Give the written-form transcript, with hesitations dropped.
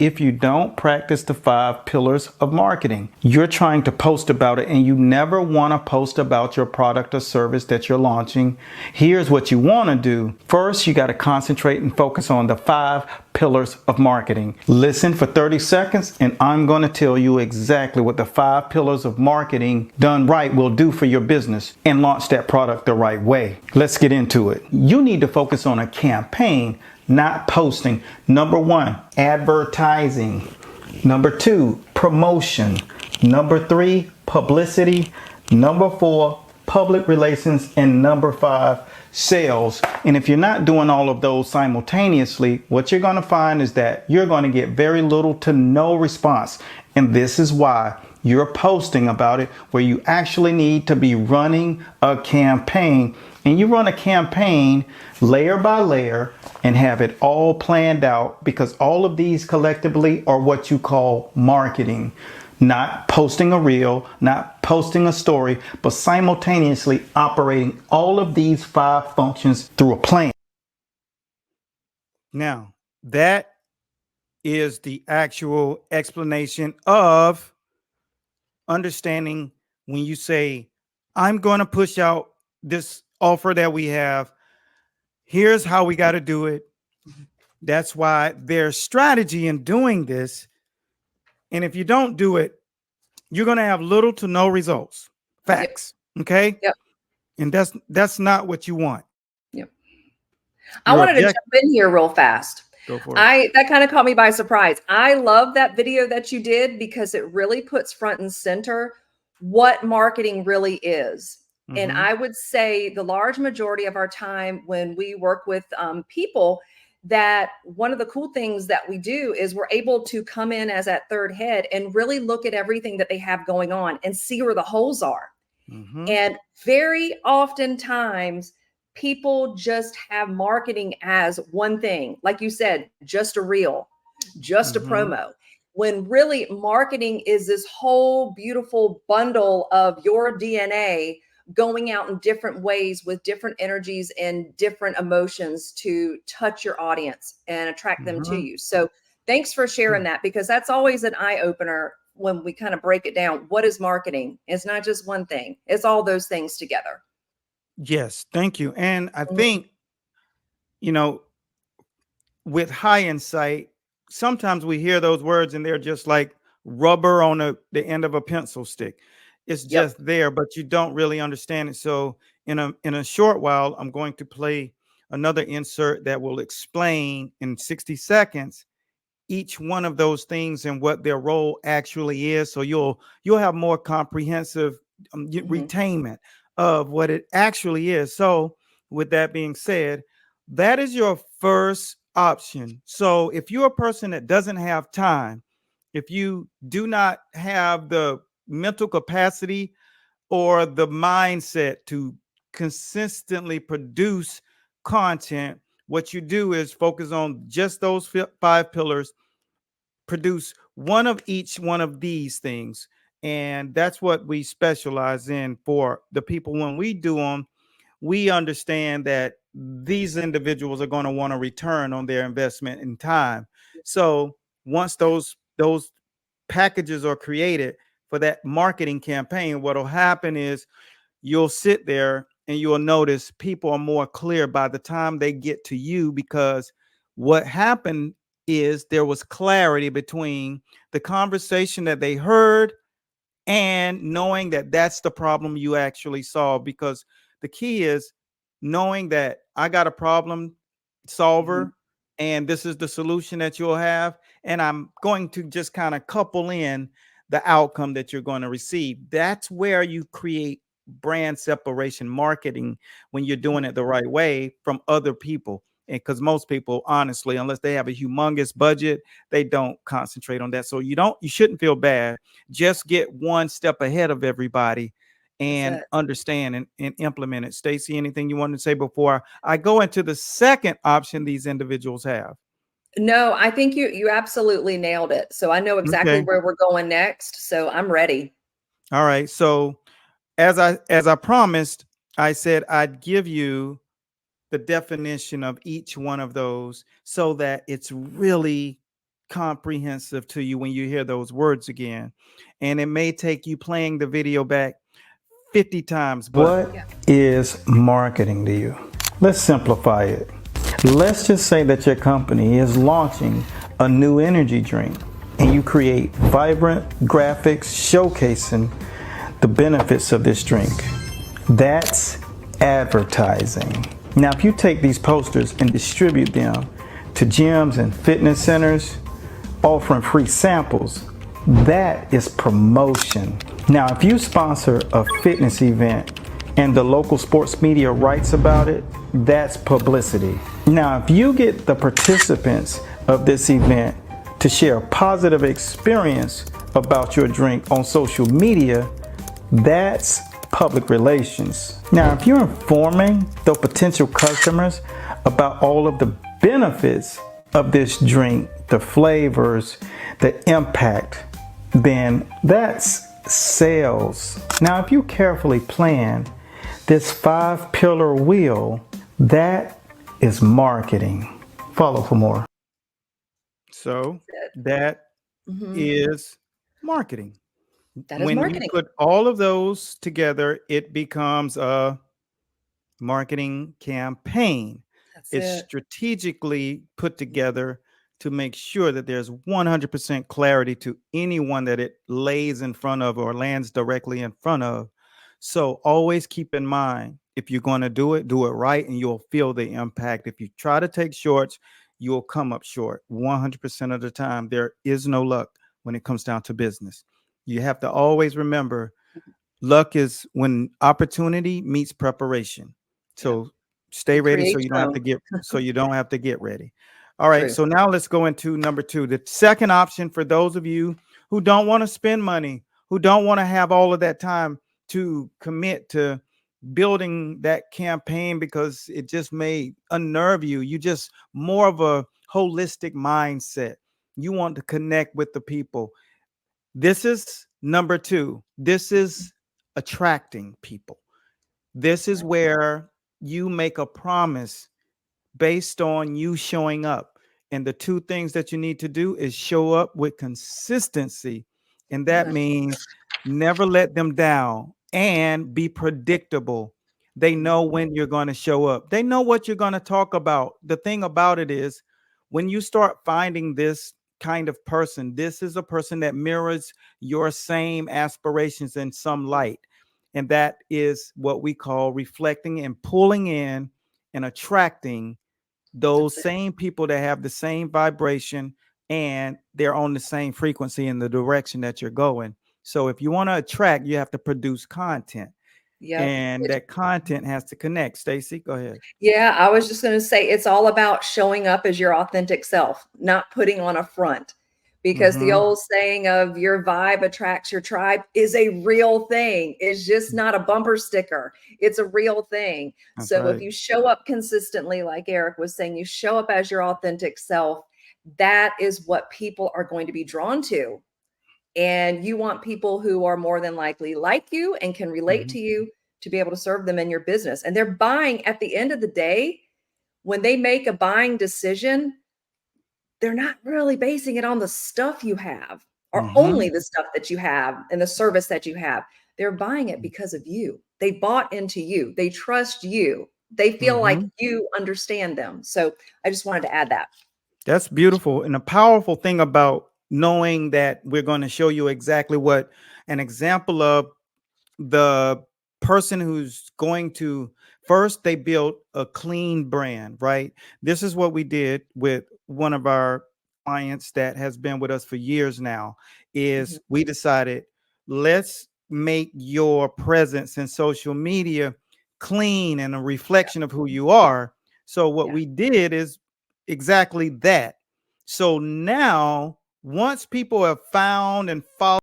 if you don't practice the 5 pillars of marketing. You're trying to post about it and you never want to post about your product or service that you're launching. Here's what you want to do. First, you got to concentrate and focus on the 5 pillars of marketing. Listen for 30 seconds and I'm going to tell you exactly what the 5 pillars of marketing done right will do for your business and launch that product the right way. Let's get into it. You need to focus on a campaign, not posting. Number 1, advertising. Number 2, promotion. Number 3, publicity. Number 4, public relations. And number 5, sales. And if you're not doing all of those simultaneously, what you're going to find is that you're going to get very little to no response. And this is why you're posting about it, where you actually need to be running a campaign. And you run a campaign layer by layer and have it all planned out, because all of these collectively are what you call marketing. Not posting a reel, not posting a story, but simultaneously operating all of these 5 functions through a plan. Now, that is the actual explanation of understanding when you say, I'm going to push out this offer that we have. Here's how we got to do it. That's why there's strategy in doing this. And if you don't do it, you're going to have little to no results. Facts. Yep. Okay. Yep. And that's not what you want. Yep. I wanted to jump in here real fast. Go for it. That kind of caught me by surprise. I love that video that you did because it really puts front and center what marketing really is. Mm-hmm. And I would say the large majority of our time when we work with people, that one of the cool things that we do is we're able to come in as that third head and really look at everything that they have going on and see where the holes are. Mm-hmm. And very oftentimes people just have marketing as one thing, like you said, just a reel, just a promo, when really marketing is this whole beautiful bundle of your DNA going out in different ways with different energies and different emotions to touch your audience and attract them to you. So thanks for sharing that, because that's always an eye opener when we kind of break it down. What is marketing? It's not just one thing. It's all those things together. Yes. Thank you. And I think, you know, with hindsight, sometimes we hear those words and they're just like rubber on the end of a pencil stick. It's just there, but you don't really understand it. So in a short while, I'm going to play another insert that will explain in 60 seconds each one of those things and what their role actually is. So you'll have more comprehensive retainment of what it actually is. So with that being said, that is your first option. So if you're a person that doesn't have time, if you do not have the mental capacity or the mindset to consistently produce content, what you do is focus on just those 5 pillars, produce one of each one of these things. And that's what we specialize in for the people. When we do them, we understand that these individuals are going to want to return on their investment in time. So once those packages are created for that marketing campaign, what will happen is you'll sit there and you'll notice people are more clear by the time they get to you, because what happened is there was clarity between the conversation that they heard and knowing that that's the problem you actually solve. Because the key is knowing that I got a problem solver and this is the solution that you'll have. And I'm going to just kind of couple in the outcome that you're going to receive. That's where you create brand separation marketing, when you're doing it the right way from other people. And because most people, honestly, unless they have a humongous budget, they don't concentrate on that. So you shouldn't feel bad. Just get one step ahead of everybody and understand and implement it. Stacey, anything you want to say before I go into the second option these individuals have? No, I think you absolutely nailed it. So I know exactly where we're going next. So I'm ready. All right. So as I promised, I said I'd give you the definition of each one of those so that it's really comprehensive to you when you hear those words again. And it may take you playing the video back 50 times. But what is marketing to you? Let's simplify it. Let's just say that your company is launching a new energy drink and you create vibrant graphics showcasing the benefits of this drink. That's advertising. Now, if you take these posters and distribute them to gyms and fitness centers, offering free samples, that is promotion. Now, if you sponsor a fitness event and the local sports media writes about it, that's publicity. Now, if you get the participants of this event to share a positive experience about your drink on social media, that's public relations. Now, if you're informing the potential customers about all of the benefits of this drink, the flavors, the impact, then that's sales. Now, if you carefully plan this 5-pillar wheel, that is marketing. Follow for more. So that is marketing. That is when marketing. you put all of those together, it becomes a marketing campaign. It's strategically put together to make sure that there's 100% clarity to anyone that it lays in front of or lands directly in front of. So always keep in mind, if you're going to do it right, and you'll feel the impact. If you try to take shorts, you'll come up short 100% of the time. There is no luck when it comes down to business. You have to always remember, luck is when opportunity meets preparation. So stay ready so you don't have to get ready. All right. True. So now let's go into number 2. The second option for those of you who don't want to spend money, who don't want to have all of that time to commit to building that campaign because it just may unnerve you. You just more of a holistic mindset. You want to connect with the people. This is number 2. This is attracting people. This is where you make a promise based on you showing up. And the 2 things that you need to do is show up with consistency. And that means never let them down and be predictable. They know when you're going to show up. They know what you're going to talk about. The thing about it is, when you start finding this kind of person, this is a person that mirrors your same aspirations in some light. And that is what we call reflecting and pulling in and attracting those same people that have the same vibration and they're on the same frequency in the direction that you're going. So if you want to attract, you have to produce content. Yeah. And that content has to connect. Stacey, go ahead. Yeah, I was just going to say, it's all about showing up as your authentic self, not putting on a front. Because the old saying of your vibe attracts your tribe is a real thing. It's just not a bumper sticker. It's a real thing. That's so right. If you show up consistently, like Eric was saying, you show up as your authentic self, that is what people are going to be drawn to. And you want people who are more than likely like you and can relate to you to be able to serve them in your business. And they're buying at the end of the day, when they make a buying decision, they're not really basing it on the stuff you have or only the stuff that you have and the service that you have. They're buying it because of you. They bought into you. They trust you. They feel like you understand them. So I just wanted to add that. That's beautiful. And a powerful thing about knowing that we're going to show you exactly what an example of the person who's going to first, they built a clean brand, right? This is what we did with one of our clients that has been with us for years now, is we decided, let's make your presence in social media clean and a reflection of who you are. So what we did is exactly that. So now, once people have found and followed